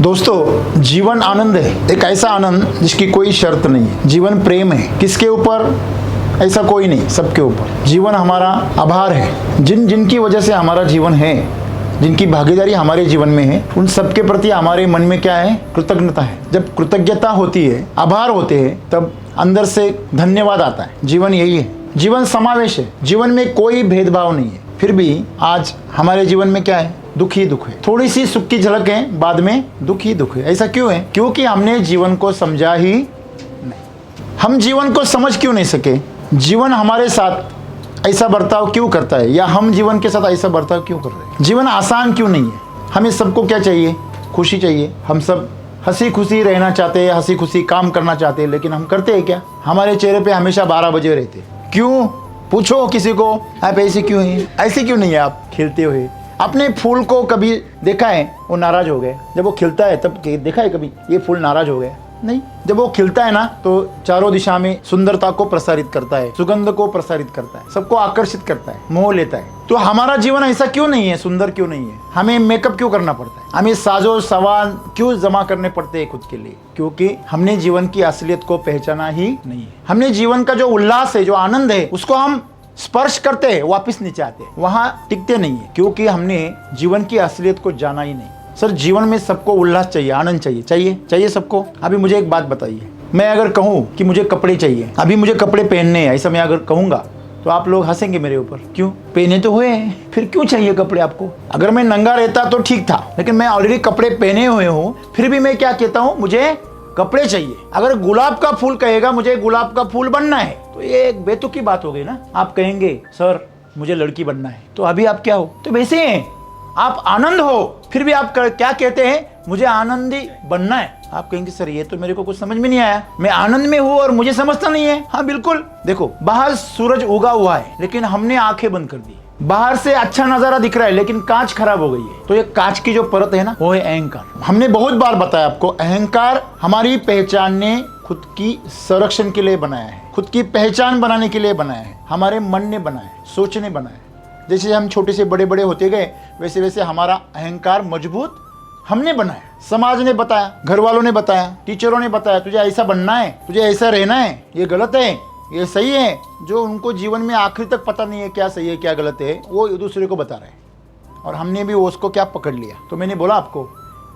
दोस्तों, जीवन आनंद है, एक ऐसा आनंद जिसकी कोई शर्त नहीं है। जीवन प्रेम है, किसके ऊपर? ऐसा कोई नहीं, सबके ऊपर। जीवन हमारा आभार है, जिनकी वजह से हमारा जीवन है, जिनकी भागीदारी हमारे जीवन में है, उन सबके प्रति हमारे मन में क्या है? कृतज्ञता है। जब कृतज्ञता होती है, आभार होते हैं, तब अंदर से धन्यवाद आता है। जीवन यही है, जीवन समावेश है, जीवन में कोई भेदभाव नहीं है। फिर भी आज हमारे जीवन में क्या है? दुख ही दुख है। थोड़ी सी सुख की झलक है, बाद में दुख ही दुख है। ऐसा क्यों है? क्योंकि हमने जीवन को समझा ही नहीं। हम जीवन को समझ क्यों नहीं सके? जीवन हमारे साथ ऐसा बर्ताव क्यों करता है, या हम जीवन के साथ ऐसा बर्ताव क्यों कर रहे हैं? जीवन आसान क्यों नहीं है? हमें सबको क्या चाहिए? खुशी चाहिए। हम सब हंसी खुशी रहना चाहते हैं, हंसी खुशी काम करना चाहते हैं, लेकिन हम करते हैं क्या? हमारे चेहरे पे हमेशा 12 बजे रहते हैं। क्यों? पूछो किसी को, आप ऐसे क्यों हैं? ऐसे क्यों नहीं है आप खिलते हुए? अपने फूल को कभी देखा है वो नाराज हो गए? जब वो खिलता है तब देखा है कभी ये फूल नाराज हो गए? नहीं। जब वो खिलता है ना, तो चारों दिशा में सुंदरता को प्रसारित करता है, सुगंध को प्रसारित करता है, सबको आकर्षित करता है, मोह लेता है। तो हमारा जीवन ऐसा क्यों नहीं है? सुंदर क्यों नहीं है? हमें मेकअप क्यों करना पड़ता है? हमें साजो सवाल क्यों जमा करने पड़ते हैं खुद के लिए? क्योंकि हमने जीवन की असलियत को पहचाना ही नहीं है। हमने जीवन का जो उल्लास है, जो आनंद है, उसको हम स्पर्श करते हैं, वापस नीचे आते हैं, वहां टिकते नहीं है, क्योंकि हमने जीवन की असलियत को जाना ही नहीं। सर, जीवन में सबको उल्लास चाहिए, आनंद चाहिए सबको। अभी मुझे एक बात बताइए, मैं अगर कहूँ कि मुझे कपड़े चाहिए, अभी मुझे कपड़े पहनने हैं, ऐसा मैं अगर कहूँगा तो आप लोग हंसेंगे मेरे ऊपर। क्यों? पहने तो हुए हैं, फिर क्यों चाहिए कपड़े आपको? अगर मैं नंगा रहता तो ठीक था, लेकिन मैं ऑलरेडी कपड़े पहने हुए हूँ, फिर भी मैं क्या कहता हूँ? मुझे कपड़े चाहिए। अगर गुलाब का फूल कहेगा मुझे गुलाब का फूल बनना है, तो ये एक बेतुकी बात हो गई ना। आप कहेंगे सर मुझे लड़की बनना है, तो अभी आप क्या हो? तो वैसे हैं, आप आनंद हो, फिर भी आप क्या कहते हैं? मुझे आनंदी बनना है। आप कहेंगे सर ये तो मेरे को कुछ समझ में नहीं आया, मैं आनंद में हूँ और मुझे समझता नहीं है। हाँ बिल्कुल, देखो बाहर सूरज उगा हुआ है, लेकिन हमने आंखें बंद कर दी। बाहर से अच्छा नजारा दिख रहा है, लेकिन कांच खराब हो गई है। तो ये कांच की जो परत है ना, वो है अहंकार। हमने बहुत बार बताया आपको, अहंकार हमारी पहचान ने खुद की संरक्षण के लिए बनाया है, खुद की पहचान बनाने के लिए बनाया है, हमारे मन ने बनाया है, सोच ने बनाया है। जैसे हम छोटे से बड़े बड़े होते गए, वैसे वैसे हमारा अहंकार मजबूत हमने बनाया। समाज ने बताया, घर वालों ने बताया, टीचरों ने बताया, तुझे ऐसा बनना है, तुझे ऐसा रहना है, ये गलत है, ये सही है। जो उनको जीवन में आखिर तक पता नहीं है क्या सही है क्या गलत है, वो दूसरे को बता रहे हैं, और हमने भी उसको क्या पकड़ लिया। तो मैंने बोला आपको,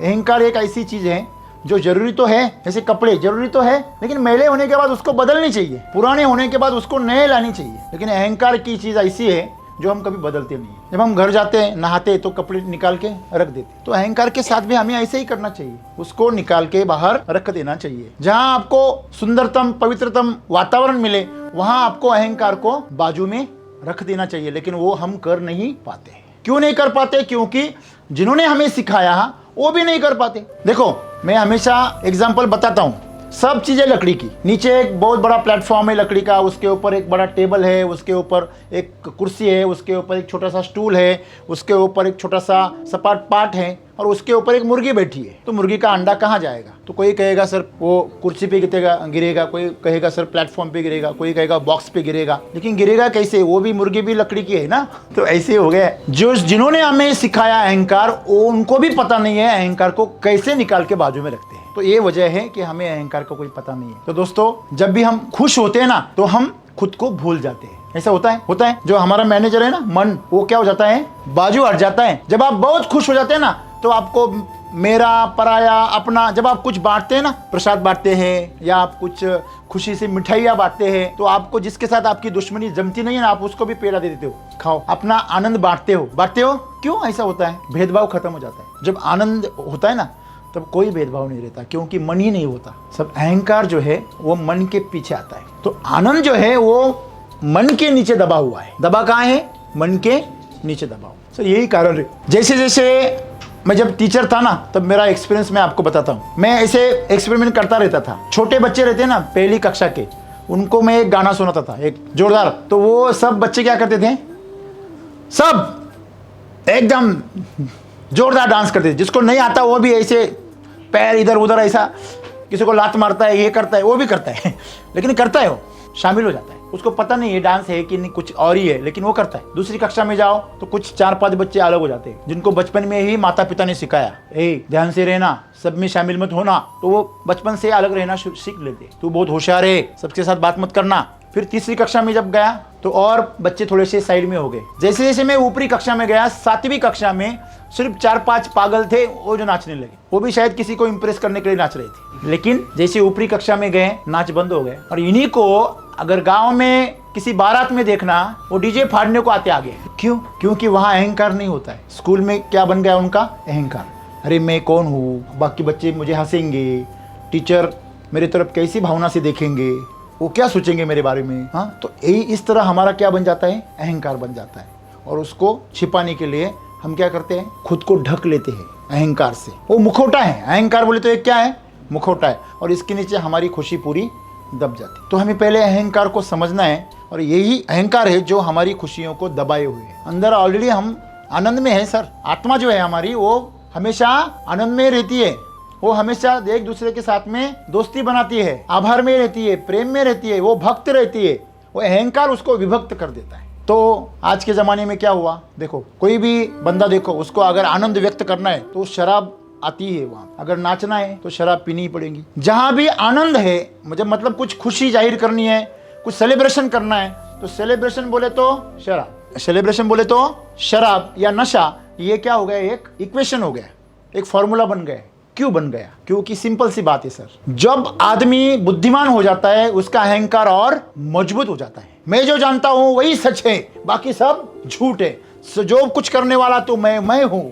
अहंकार एक ऐसी चीज है जो जरूरी तो है, जैसे कपड़े जरूरी तो है, लेकिन मैले होने के बाद उसको बदलनी चाहिए, पुराने होने के बाद उसको नए लानी चाहिए। लेकिन अहंकार की चीज ऐसी है जो हम कभी बदलते नहीं है। जब हम घर जाते हैं, नहाते हैं, तो कपड़े निकाल के रख देते। तो अहंकार के साथ भी हमें ऐसे ही करना चाहिए, उसको निकाल के बाहर रख देना चाहिए। जहां आपको सुंदरतम पवित्रतम वातावरण मिले, वहां आपको अहंकार को बाजू में रख देना चाहिए, लेकिन वो हम कर नहीं पाते। क्यों नहीं कर पाते? क्योंकि जिन्होंने हमें सिखाया वो भी नहीं कर पाते। देखो, मैं हमेशा एग्जाम्पल बताता हूँ। सब चीजें लकड़ी की, नीचे एक बहुत बड़ा प्लेटफॉर्म है लकड़ी का, उसके ऊपर एक बड़ा टेबल है, उसके ऊपर एक कुर्सी है, उसके ऊपर एक छोटा सा स्टूल है, उसके ऊपर एक छोटा सा सपाट पाट है, और उसके ऊपर एक मुर्गी बैठी है। तो मुर्गी का अंडा कहाँ जाएगा? तो कोई कहेगा सर वो कुर्सी पे गिरेगा, कोई कहेगा सर प्लेटफॉर्म पे गिरेगा, कोई कहेगा बॉक्स पे गिरेगा। लेकिन गिरेगा कैसे? वो भी मुर्गी भी लकड़ी की है ना। तो ऐसे हो गया, जिन्होंने हमें सिखाया अहंकार, उनको भी पता नहीं है अहंकार को कैसे निकाल के बाजू में रखते हैं। तो ये वजह है कि हमें अहंकार का कोई पता नहीं है। तो दोस्तों, जब भी हम खुश होते हैं ना, तो हम खुद को भूल जाते हैं। ऐसा होता है। जो हमारा मैनेजर है ना, मन, वो क्या हो जाता है? बाजू हट जाता है। जब आप बहुत खुश हो जाते हैं ना, तो आपको मेरा, पराया, अपना, जब आप कुछ बांटते हैं ना, प्रसाद बांटते हैं या आप कुछ खुशी से मिठाइयाँ बांटते हैं, तो आपको जिसके साथ आपकी दुश्मनी जमती नहीं है ना, आप उसको भी पेड़ा दे देते हो, खाओ, अपना आनंद बांटते हो। क्यों ऐसा होता है? भेदभाव खत्म हो जाता है। जब आनंद होता है ना, तब कोई भेदभाव नहीं रहता, क्योंकि मन ही नहीं होता। सब अहंकार जो है वो मन के पीछे आता है। तो आनंद जो है वो मन के नीचे दबा हुआ है। दबा कहाँ है? मन के नीचे दबा हुआ। तो यही कारण है। जैसे जैसे मैं जब टीचर था ना, तब मेरा एक्सपीरियंस मैं आपको बताता हूँ। मैं ऐसे एक्सपेरिमेंट करता रहता था। छोटे बच्चे रहते हैं ना, पहली कक्षा के, उनको मैं एक गाना सुनाता था, एक जोरदार। तो वो सब बच्चे क्या करते थे? सब एकदम जोरदार डांस करते थे। जिसको नहीं आता वो भी ऐसे पैर इधर उधर, ऐसा किसी को लात मारता है, ये करता है, वो भी करता है लेकिन करता है, वो शामिल हो जाता है। उसको पता नहीं है डांस है कि नहीं, कुछ और ही है, लेकिन वो करता है। दूसरी कक्षा में जाओ तो कुछ 4-5 बच्चे अलग हो जाते हैं, जिनको बचपन में ही माता पिता ने सिखाया, ध्यान से रहना, सब में शामिल मत होना, तो वो बचपन से अलग रहना सीख लेते। तू बहुत होशियार है, सबके साथ बात मत करना। फिर तीसरी कक्षा में जब गया तो और बच्चे थोड़े से साइड में हो गए। जैसे जैसे मैं ऊपरी कक्षा में गया, 7वीं कक्षा में सिर्फ 4-5 पागल थे वो जो नाचने लगे, वो भी शायद किसी को इंप्रेस करने के लिए नाच रहे थे। लेकिन जैसे ऊपरी कक्षा में गए, नाच बंद हो गए। और इन्हीं को अगर गांव में किसी बारात में देखना, वो डीजे फाड़ने को आते आगे। क्यों? क्योंकि वहां अहंकार नहीं होता है। स्कूल में क्या बन गया उनका? अहंकार। अरे मैं कौन हूँ, बाकी बच्चे मुझे हंसेंगे, टीचर मेरी तरफ कैसी भावना से देखेंगे, वो क्या सोचेंगे मेरे बारे में। हाँ, तो यही इस तरह हमारा क्या बन जाता है? अहंकार बन जाता है। और उसको छिपाने के लिए हम क्या करते हैं? खुद को ढक लेते हैं अहंकार से। वो मुखौटा है, अहंकार बोले तो एक क्या है? मुखौटा है। और इसके नीचे हमारी खुशी पूरी दब जाती। तो हमें पहले अहंकार को समझना है, और यही अहंकार है जो हमारी खुशियों को दबाए हुए है। अंदर ऑलरेडी हम आनंद में है सर। आत्मा जो है हमारी, वो हमेशा आनंद में रहती है। वो हमेशा एक दूसरे के साथ में दोस्ती बनाती है, आभार में रहती है, प्रेम में रहती है, वो भक्त रहती है। वो अहंकार उसको विभक्त कर देता है। तो आज के ज़माने में क्या हुआ? देखो, कोई भी बंदा देखो, उसको अगर आनंद व्यक्त करना है तो शराब आती है वहाँ, अगर नाचना है तो शराब पीनी ही पड़ेगी। जहाँ भी आनंद है, मुझे मतलब कुछ खुशी जाहिर करनी है, कुछ सेलिब्रेशन करना है, तो सेलिब्रेशन बोले तो शराब, सेलिब्रेशन बोले तो शराब या नशा। ये क्या हो गया? एक इक्वेशन हो गया, एक फॉर्मूला बन गया। क्यों बन गया? क्योंकि सिंपल सी बात है सर, जब आदमी बुद्धिमान हो जाता है, उसका अहंकार और मजबूत हो जाता है। मैं जो जानता हूं वही सच है, बाकी सब झूठ है। जो कुछ करने वाला तो मैं हूं,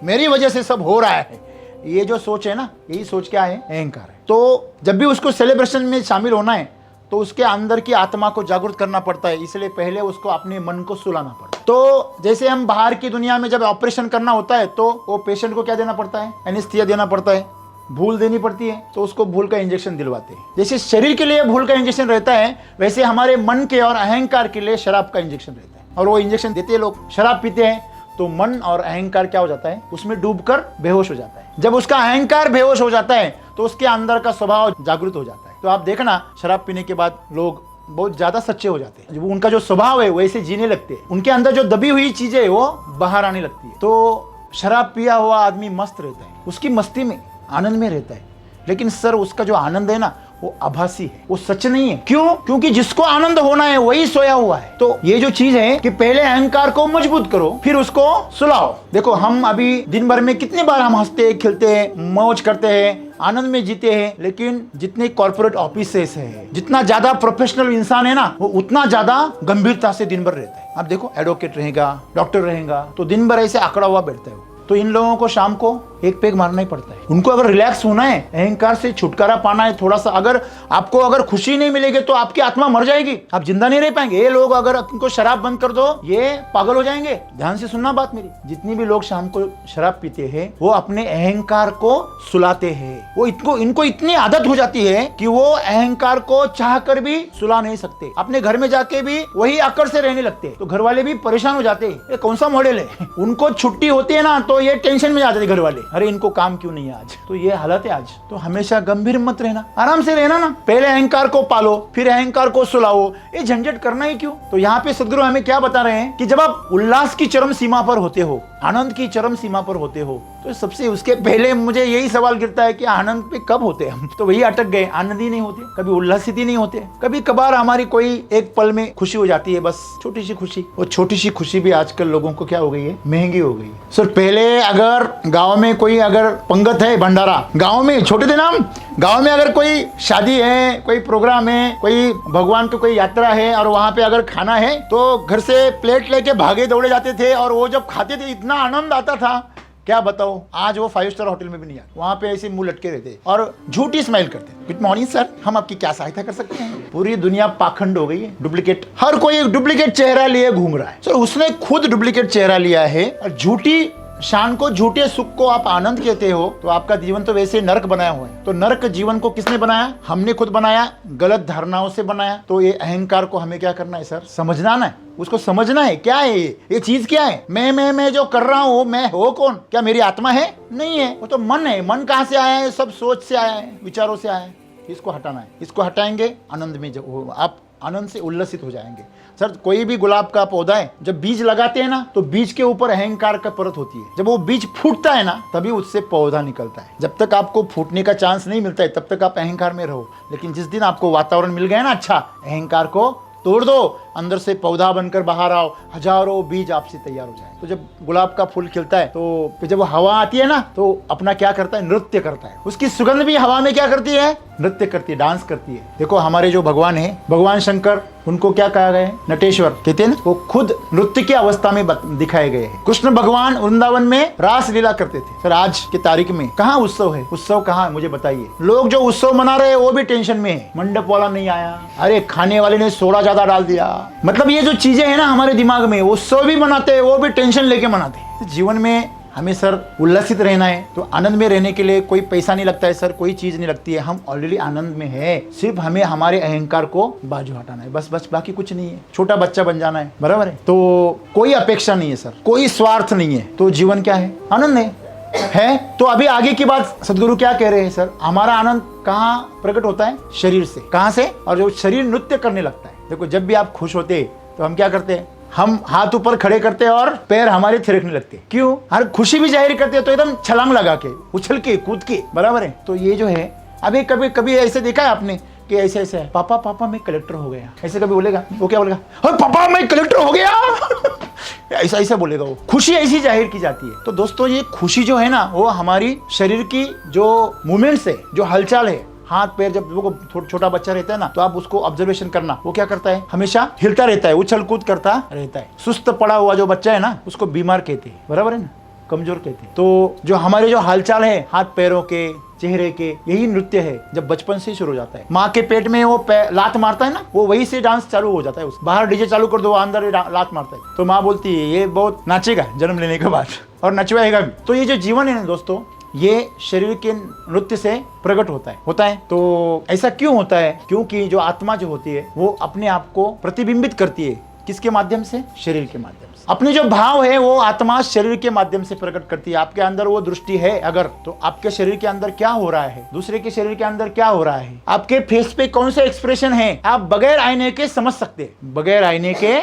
मेरी वजह से सब हो रहा है। ये जो सोच है ना, यही सोच क्या है? अहंकार है। तो जब भी उसको सेलिब्रेशन में शामिल होना है तो उसके अंदर की आत्मा को जागृत करना पड़ता है। इसलिए पहले उसको अपने मन को सुलाना पड़ता है। तो जैसे हम बाहर की दुनिया में जब ऑपरेशन करना होता है तो वो पेशेंट को क्या देना पड़ता है? एनेस्थीसिया देना पड़ता है, भूल देनी पड़ती है, तो उसको भूल का इंजेक्शन दिलवाते हैं। जैसे शरीर के लिए भूल का इंजेक्शन रहता है, वैसे हमारे मन के और अहंकार के लिए शराब का इंजेक्शन रहता है। और वो इंजेक्शन देते हैं लोग। शराब पीते हैं तो मन और अहंकार क्या हो जाता है? उसमें डूबकर बेहोश हो जाता है। जब उसका अहंकार बेहोश हो जाता है तो उसके अंदर का स्वभाव जागृत हो जाता है। तो आप देखना, शराब पीने के बाद लोग बहुत ज्यादा सच्चे हो जाते हैं। उनका जो स्वभाव है वैसे जीने लगते हैं। उनके अंदर जो दबी हुई चीजें है वो बाहर आने लगती है। तो शराब पिया हुआ आदमी मस्त रहता है, उसकी मस्ती में, आनंद में रहता है। लेकिन सर, उसका जो आनंद है ना, वो आभासी है, वो सच नहीं है। क्यों? क्योंकि जिसको आनंद होना है वही सोया हुआ है। तो ये जो चीज है कि पहले अहंकार को मजबूत करो, फिर उसको सुलाओ। देखो, हम अभी दिन भर में कितनी बार हम हंसते हैं, खेलते हैं, मौज करते हैं, आनंद में जीते हैं। लेकिन जितने कॉर्पोरेट ऑफिसेस है, जितना ज्यादा प्रोफेशनल इंसान है ना, वो उतना ज्यादा गंभीरता से दिन भर रहता है। आप देखो, एडवोकेट रहेगा, डॉक्टर रहेगा, तो दिन भर ऐसे आंकड़ा हुआ बैठता है। तो इन लोगों को शाम को एक पेग मारना ही पड़ता है। उनको अगर रिलैक्स होना है, अहंकार से छुटकारा पाना है थोड़ा सा, अगर खुशी नहीं मिलेगी तो आपकी आत्मा मर जाएगी, आप जिंदा नहीं रह पाएंगे। ये लोग अगर इनको शराब बंद कर दो, ये पागल हो जाएंगे। ध्यान से सुनना बात मेरी। जितने भी लोग शाम को शराब पीते हैं, वो अपने अहंकार को सुलाते हैं। वो इनको इतनी आदत हो जाती है कि वो अहंकार को चाह कर भी सुला नहीं सकते। अपने घर में जाके भी वही आकर से रहने लगते हैं। तो घर वाले भी परेशान हो जाते हैं, ये कौन सा मॉडल है। उनको छुट्टी होती है ना, तो ये टेंशन में जाते थे घर वाले, अरे इनको काम क्यों नहीं है आज। तो ये हालत है आज। तो हमेशा गंभीर मत रहना, आराम से रहना ना। पहले अहंकार को पालो, फिर अहंकार को सुलाओ। ये झंझट करना ही क्यों? तो यहाँ पे सदगुरु हमें क्या बता रहे हैं कि जब आप उल्लास की चरम सीमा पर होते हो, आनंद की चरम सीमा पर होते हो, तो सबसे उसके पहले मुझे यही सवाल गिरता है कि आनंद पे कब होते हैं हम? तो वही अटक गए, आनंद ही नहीं होते, कभी उल्लासित ही नहीं होते। कभी कभार हमारी कोई एक पल में खुशी हो जाती है, बस छोटी सी खुशी। वो छोटी सी खुशी भी आजकल लोगों को क्या हो गई है? महंगी हो गई है। सर, पहले अगर गांव में कोई अगर पंगत है, भंडारा, गांव में छोटे थे ना हम, गांव में अगर कोई शादी है, कोई प्रोग्राम है, कोई भगवान की कोई यात्रा है, और वहां पे अगर खाना है तो घर से प्लेट लेके भागे दौड़े जाते थे। और वो जब खाते थे इतना आनंद आता था, क्या बताओ। आज वो 5 स्टार होटल में भी नहीं आते, वहां पे ऐसे मुंह लटके रहते और झूठी स्माइल करते। गुड मॉर्निंग सर, हम आपकी क्या सहायता कर सकते हैं? पूरी दुनिया पाखंड हो गई है, डुप्लीकेट। हर कोई एक डुप्लीकेट चेहरा लिए घूम रहा है। सर, उसने खुद डुप्लीकेट चेहरा लिया है, और झूठी शान को, झूठे सुख को आप आनंद कहते हो, तो आपका जीवन तो वैसे नरक बनाया हुआ है। तो नरक जीवन को किसने बनाया? हमने खुद बनाया, गलत धारणाओं से बनाया। तो ये अहंकार को हमें क्या करना है सर? समझना ना है, उसको समझना है। क्या है ये चीज क्या है? मैं जो कर रहा हूँ, मैं हो कौन? क्या मेरी आत्मा है? नहीं है, वो तो मन है। मन कहाँ से आया है? सब सोच से आया है, विचारों से आया है। इसको हटाना है। इसको हटाएंगे, आनंद में आप आनंद से उल्लसित हो जाएंगे। सर कोई भी गुलाब का पौधा है, जब बीज लगाते हैं ना तो बीज के ऊपर अहंकार का परत होती है। जब वो बीज फूटता है ना तभी उससे पौधा निकलता है। जब तक आपको फूटने का चांस नहीं मिलता है तब तक आप अहंकार में रहो, लेकिन जिस दिन आपको वातावरण मिल गया ना अच्छा, अहंकार को तोड़ दो, अंदर से पौधा बनकर बाहर आओ, हजारों बीज आपसे तैयार हो जाए। तो जब गुलाब का फूल खिलता है तो फिर जब वो हवा आती है ना तो अपना क्या करता है, नृत्य करता है। उसकी सुगंध भी हवा में क्या करती है, नृत्य करती है, डांस करती है। देखो हमारे जो भगवान है, भगवान शंकर, उनको क्या कहा गया है, नटेश्वर कहते हैं ना, वो खुद नृत्य की अवस्था में दिखाए गए हैं। कृष्ण भगवान वृंदावन में रास लीला करते थे। सर आज की तारीख में कहाँ उत्सव है, उत्सव कहाँ, मुझे बताइए। लोग जो उत्सव मना रहे हैं वो भी टेंशन में है, मंडप वाला नहीं आया, अरे खाने वाले ने सोडा ज्यादा डाल दिया। मतलब ये जो चीजें है ना हमारे दिमाग में, उत्सव भी मनाते हैं वो भी टेंशन लेके मनाते हैं। तो जीवन में हमें सर उल्लसित रहना है तो आनंद में रहने के लिए कोई पैसा नहीं लगता है सर, कोई चीज नहीं लगती है, हम ऑलरेडी आनंद में है। सिर्फ हमें हमारे अहंकार को बाजू हटाना है, बस बाकी कुछ नहीं है। छोटा बच्चा बन जाना है, बराबर है। तो कोई अपेक्षा नहीं है सर, कोई स्वार्थ नहीं है, तो जीवन क्या है, आनंद है। तो अभी आगे की बात सदगुरु क्या कह रहे हैं सर, हमारा आनंद कहाँ प्रकट होता है, शरीर से। कहाँ से, और जो शरीर नृत्य करने लगता है। देखो जब भी आप खुश होते तो हम क्या करते हैं, हम हाथ ऊपर खड़े करते हैं और पैर हमारे थिरकने लगते हैं। क्यों, हर खुशी भी जाहिर करते हैं तो एकदम छलांग लगा के, उछल के, कूद के, बराबर है। तो ये जो है, अभी कभी कभी ऐसे देखा है आपने कि ऐसे ऐसे है, पापा मैं कलेक्टर हो गया, ऐसे कभी बोलेगा वो, क्या बोलेगा, अरे पापा मैं कलेक्टर हो गया ऐसा ऐसा बोलेगा वो। खुशी ऐसी जाहिर की जाती है। तो दोस्तों ये खुशी जो है ना वो हमारी शरीर की जो मूवमेंट्स है, जो हलचल है, हाथ पैर, जब वो छोटा बच्चा रहता है ना तो आप उसको ऑब्जर्वेशन करना, वो क्या करता है, हमेशा हिलता रहता है, उछल कूद करता रहता है। सुस्त पड़ा हुआ जो बच्चा है ना उसको बीमार कहते हैं, बराबर है ना, कमजोर कहते हैं। तो जो हमारे जो हालचाल है हाथ पैरों के, चेहरे के, यही नृत्य है जब बचपन से शुरू हो जाता है। माँ के पेट में वो लात मारता है ना, वो वही से डांस चालू हो जाता है। बाहर डीजे चालू कर दो, अंदर लात मारता है, तो माँ बोलती है ये बहुत नाचेगा जन्म लेने के बाद और नचवाएगा भी। तो ये जो जीवन है ना दोस्तों, ये शरीर के नृत्य से प्रकट होता है। तो ऐसा क्यों होता है, क्योंकि जो आत्मा जो होती है वो अपने आप को प्रतिबिंबित करती है, किसके माध्यम से, शरीर के माध्यम से। अपने जो भाव है वो आत्मा शरीर के माध्यम से प्रकट करती है। आपके अंदर वो दृष्टि है अगर, तो आपके शरीर के अंदर क्या हो रहा है, दूसरे के शरीर के अंदर क्या हो रहा है, आपके फेस पे कौन सा एक्सप्रेशन है, आप बगैर आईने के समझ सकते, बगैर आईने के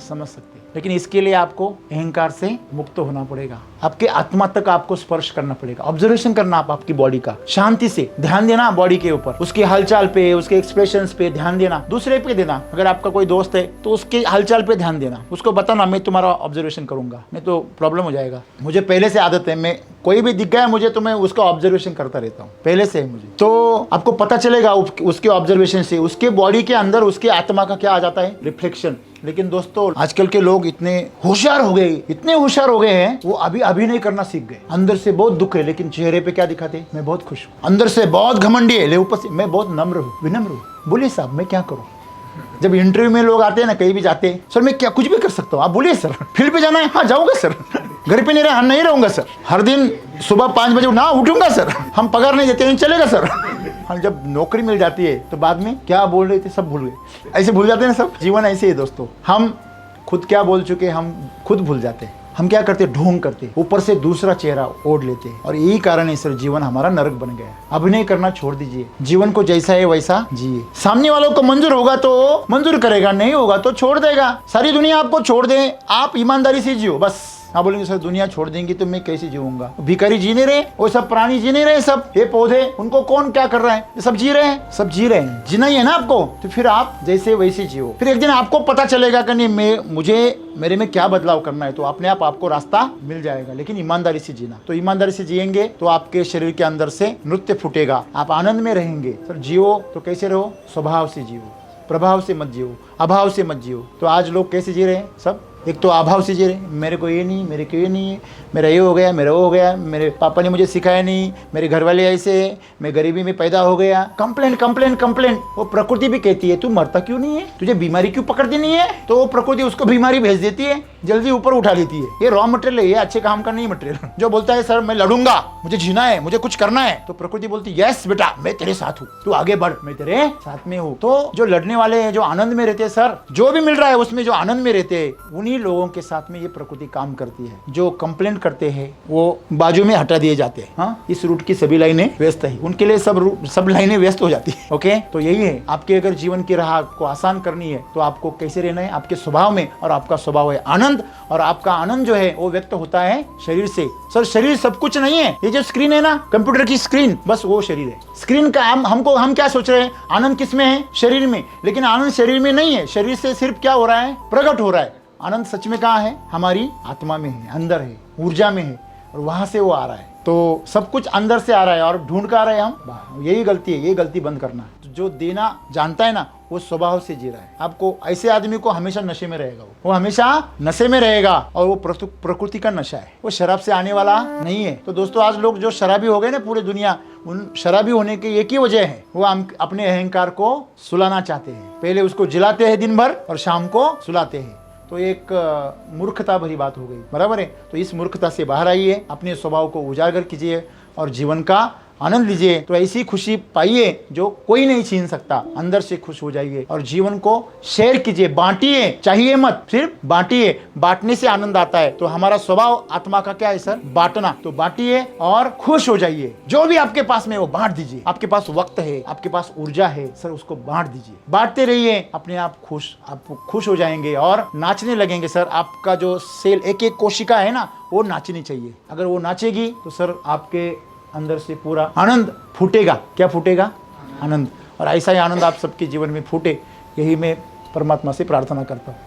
समझ सकते। लेकिन इसके लिए आपको अहंकार से मुक्त होना पड़ेगा, आपके आत्मा तक आपको स्पर्श करना पड़ेगा, ऑब्जर्वेशन करना आप आपकी बॉडी का, शांति से ध्यान देना बॉडी के ऊपर, उसके हलचल पे, उसके एक्सप्रेशंस पे ध्यान देना, दूसरे पे देना। अगर आपका कोई दोस्त है तो उसके हलचल पे ध्यान देना, उसको बताना मैं तुम्हारा ऑब्जर्वेशन करूंगा, नहीं तो प्रॉब्लम हो जाएगा। मुझे पहले से आदत है, मैं कोई भी दिख गया मुझे तो मैं उसका ऑब्जर्वेशन करता रहता हूँ, पहले से मुझे। तो आपको पता चलेगा उसके ऑब्जर्वेशन से, उसके बॉडी के अंदर उसके आत्मा का क्या आ जाता है, रिफ्लेक्शन। लेकिन दोस्तों आजकल के लोग इतने होशियार हो गए, इतने होशियार हो गए हैं, वो अभी अभिनय करना सीख गए। अंदर से बहुत दुख है लेकिन चेहरे पे क्या दिखाते, मैं बहुत खुश हूँ। अंदर से बहुत घमंडी है, ऊपर से मैं बहुत नम्र हूँ, विनम्र हूँ। बोलिए साहब मैं क्या करूँ। जब इंटरव्यू में लोग आते हैं ना, कहीं भी जाते हैं, सर मैं क्या कुछ भी कर सकता हूँ, आप बोलिए सर। फील्ड पे जाना है, हाँ जाऊंगा सर। घर पे नहीं नहीं रहूंगा सर, हर दिन सुबह 5 बजे ना उठूंगा सर, हम पगार नहीं देते, चलेगा सर। हम जब नौकरी मिल जाती है तो बाद में क्या बोल रहे थे सब भूल गए, ऐसे भूल जाते हैं ना सब। जीवन ऐसे ही दोस्तों, हम खुद क्या बोल चुके हम खुद भूल जाते हैं। हम क्या करते, ढोंग करते, ऊपर से दूसरा चेहरा ओढ़ लेते हैं, और यही कारण है सर जीवन हमारा नरक बन गया। अभिनय करना छोड़ दीजिए, जीवन को जैसा है वैसा जिए। सामने वालों को मंजूर होगा तो मंजूर करेगा, नहीं होगा तो छोड़ देगा। सारी दुनिया आपको छोड़ दे, आप ईमानदारी से जियो बस। आप बोलेंगे सर दुनिया छोड़ देंगी तो मैं कैसे जीऊंगा, भिखारी जी नहीं रहे, वो सब प्राणी जी नहीं रहे, सब ये पौधे, उनको कौन क्या कर रहा है, ये सब जी रहे हैं, सब जी रहे हैं, जीना ही है ना आपको, तो फिर आप जैसे वैसे जियो। फिर एक दिन आपको पता चलेगा कि नहीं मुझे मेरे में क्या बदलाव करना है, तो अपने आप आपको रास्ता मिल जाएगा। लेकिन ईमानदारी से जीना, तो ईमानदारी से जिएंगे तो आपके शरीर के अंदर से नृत्य फूटेगा, आप आनंद में रहेंगे। सर जियो तो कैसे रहो, स्वभाव से जियो, प्रभाव से मत जियो, अभाव से मत जियो। तो आज लोग कैसे जी रहे हैं, सब एक तो अभाव से जी रहे, मेरे को ये नहीं, मेरे को ये नहीं है, मेरा ये हो गया, मेरा वो हो गया, मेरे पापा ने मुझे सिखाया नहीं, मेरे घर वाले ऐसे, मैं गरीबी में पैदा हो गया। Complaint complaint complaint. वो प्रकृति भी कहती है तू मरता क्यों नहीं है, तुझे बीमारी क्यों पकड़ती नहीं है, तो वो प्रकृति उसको बीमारी भेज देती है, जल्दी ऊपर उठा लेती है। ये रॉ मटेरियल है, ये अच्छे काम का नहीं मटेरियल। जो बोलता है सर मैं लड़ूंगा, मुझे जीना है, मुझे कुछ करना है, तो प्रकृति बोलती है यस बेटा मैं तेरे साथ हूँ, तू आगे बढ़, मैं तेरे साथ में हूँ। तो जो लड़ने वाले हैं, जो आनंद में रहते हैं, सर जो भी मिल रहा है उसमें जो आनंद में रहते हैं, उन्हीं उन्हीं लोगों के साथ में ये प्रकृति काम करती है। जो कंप्लेंट करते हैं वो बाजू में हटा दिए जाते हैं। हाँ, इस रूट की सभी लाइनें व्यस्त है, उनके लिए सब लाइनें व्यस्त हो जाती है। ओके, तो यही है, आपके अगर जीवन की राह को आसान करनी है तो आपको कैसे रहना है, आपके स्वभाव में, और आपका स्वभाव है आनंद, और आपका आनंद जो है वो व्यक्त होता है शरीर से। सर शरीर सब कुछ नहीं है, ये जो स्क्रीन है ना, कंप्यूटर की स्क्रीन, बस वो शरीर है। स्क्रीन का हम क्या सोच रहे हैं, आनंद किस में है, शरीर में, लेकिन आनंद शरीर में नहीं है, शरीर से सिर्फ क्या हो रहा है, प्रकट हो रहा है। आनंद सच में कहाँ है, हमारी आत्मा में है, अंदर है, ऊर्जा में है, और वहां से वो आ रहा है। तो सब कुछ अंदर से आ रहा है और ढूंढ कर आ रहे हैं हम बाहर। यही गलती है, ये गलती बंद करना। तो जो देना जानता है ना, वो स्वभाव से जी रहा है। आपको ऐसे आदमी को हमेशा नशे में रहेगा, वो हमेशा नशे में रहेगा, और वो प्रकृति का नशा है, वो शराब से आने वाला नहीं है। तो दोस्तों, आज लोग जो शराबी हो गए ना पूरी दुनिया, उन शराबी होने की एक ही वजह है, वो हम अपने अहंकार को सुलाना चाहते हैं। पहले उसको जिलाते हैं दिन भर और शाम को सुलाते हैं। तो एक मूर्खता भरी बात हो गई, बराबर है। तो इस मूर्खता से बाहर आइए, अपने स्वभाव को उजागर कीजिए और जीवन का आनंद लीजिए। तो ऐसी खुशी पाइए जो कोई नहीं छीन सकता। अंदर से खुश हो जाइए और जीवन को शेयर कीजिए, बांटिए, चाहिए मत, सिर्फ बांटिए। बांटने से आनंद आता है। तो हमारा स्वभाव आत्मा का क्या है सर, बांटना। तो बांटिए और खुश हो जाइए। जो भी आपके पास में वो बांट दीजिए। आपके पास वक्त है, आपके पास ऊर्जा है, सर उसको बांट दीजिए, बांटते रहिए। अपने आप खुश हो जाएंगे और नाचने लगेंगे। सर आपका जो सेल, एक एक कोशिका है ना, वो नाचनी चाहिए। अगर वो नाचेगी तो सर आपके अंदर से पूरा आनंद फूटेगा। क्या फूटेगा, आनंद। और ऐसा ही आनंद आप सबके जीवन में फूटे, यही मैं परमात्मा से प्रार्थना करता हूँ।